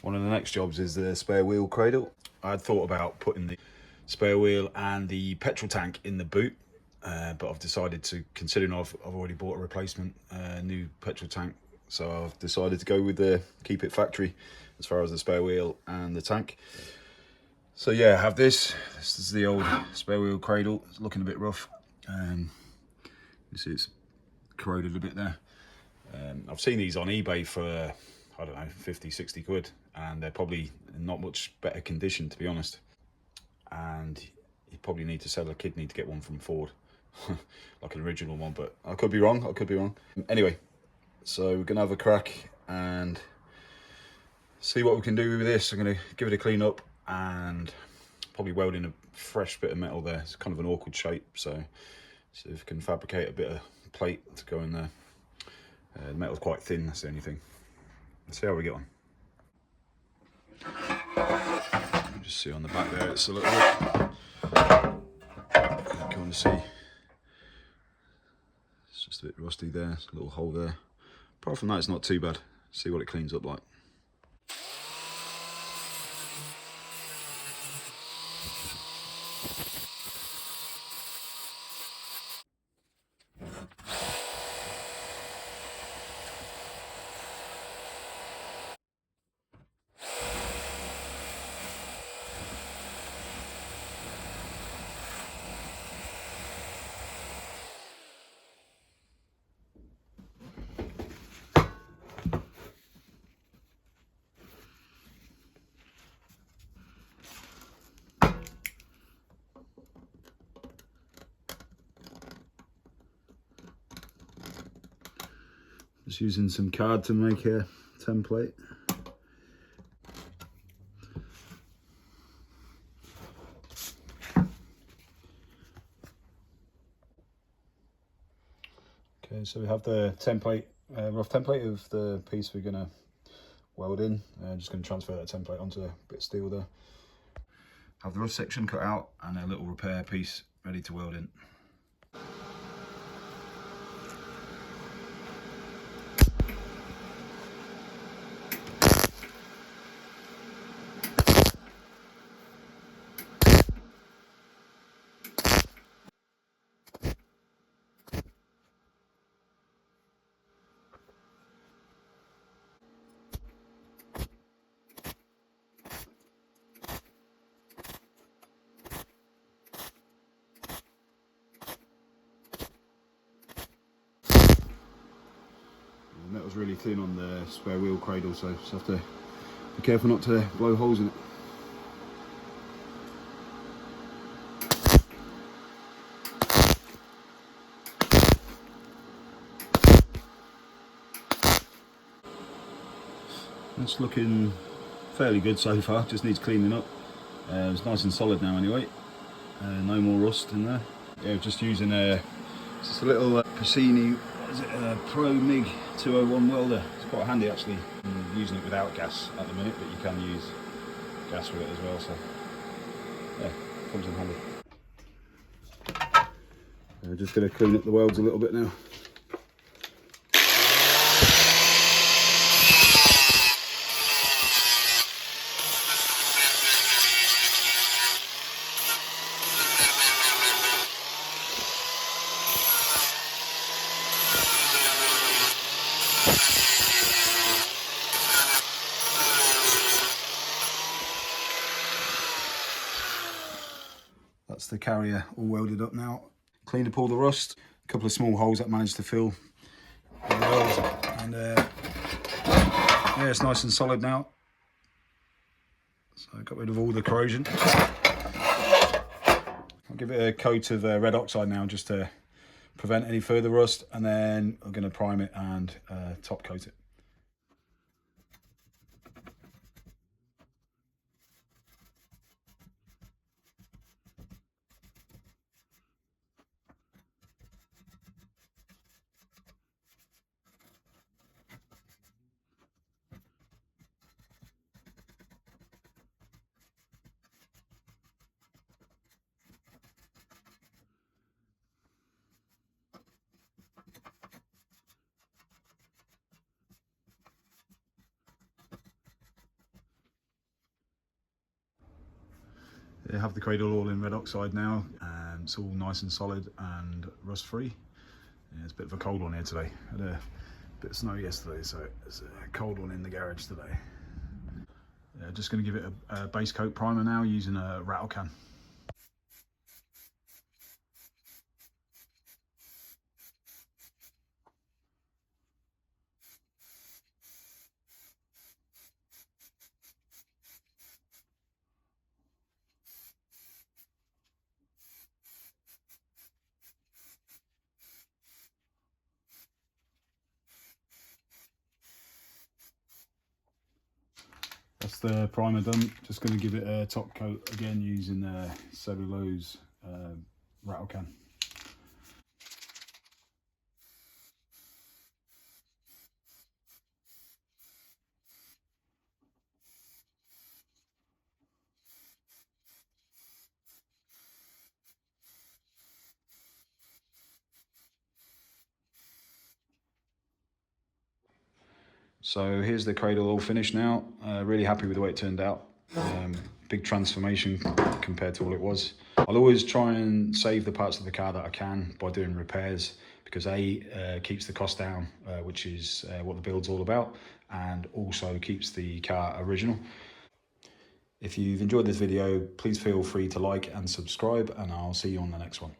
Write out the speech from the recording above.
One of the next jobs is the spare wheel cradle. I had thought about putting the spare wheel and the petrol tank in the boot, but I've decided to, considering I've already bought a replacement new petrol tank, so I've decided to go with the keep it factory as far as the spare wheel and the tank. So yeah, I have this. This is the old spare wheel cradle. It's looking a bit rough. You see it's corroded a bit there. I've seen these on eBay for, I don't know, 50, 60 quid, and they're probably in not much better condition, to be honest. And you probably need to sell a kidney to get one from Ford, like an original one, but I could be wrong, I could be wrong. Anyway, so we're gonna have a crack and see what we can do with this. I'm gonna give it a clean up and probably weld in a fresh bit of metal there. It's kind of an awkward shape, so see if we can fabricate a bit of plate to go in there. The metal's quite thin, that's the only thing. Let's see how we get on. You just see on the back there, it's a little bit, go and see, it's just a bit rusty there, it's a little hole there. Apart from that, it's not too bad. See what it cleans up like. Just using some card to make a template. Okay, so we have the template, rough template of the piece we're gonna weld in. Just gonna transfer that template onto a bit of steel there. Have the rough section cut out and a little repair piece ready to weld in. The metal's really thin on the spare wheel cradle, so just have to be careful not to blow holes in it. It's looking fairly good so far, just needs cleaning up. It's nice and solid now anyway, no more rust in there. Yeah, just using just a little Prasini, what is it, Pro MiG 201 welder. It's quite handy actually. I'm using it without gas at the minute, but you can use gas with it as well, so yeah, comes in handy. Just going to clean up the welds a little bit now. That's the carrier all welded up now. Cleaned up all the rust, a couple of small holes that managed to fill the welds, and yeah, it's nice and solid now. So I got rid of all the corrosion. I'll give it a coat of red oxide now just to prevent any further rust, and then I'm going to prime it and top coat it. They have the cradle all in red oxide now, and it's all nice and solid and rust free. Yeah, it's a bit of a cold one here today. Had a bit of snow yesterday, so it's a cold one in the garage today. Yeah, just going to give it a base coat primer now using a rattle can. That's the primer done. Just going to give it a top coat again using the cellulose rattle can. So here's the cradle all finished now. Really happy with the way it turned out. Big transformation compared to what it was. I'll always try and save the parts of the car that I can by doing repairs, because keeps the cost down, which is what the build's all about, and also keeps the car original. If you've enjoyed this video, please feel free to like and subscribe, and I'll see you on the next one.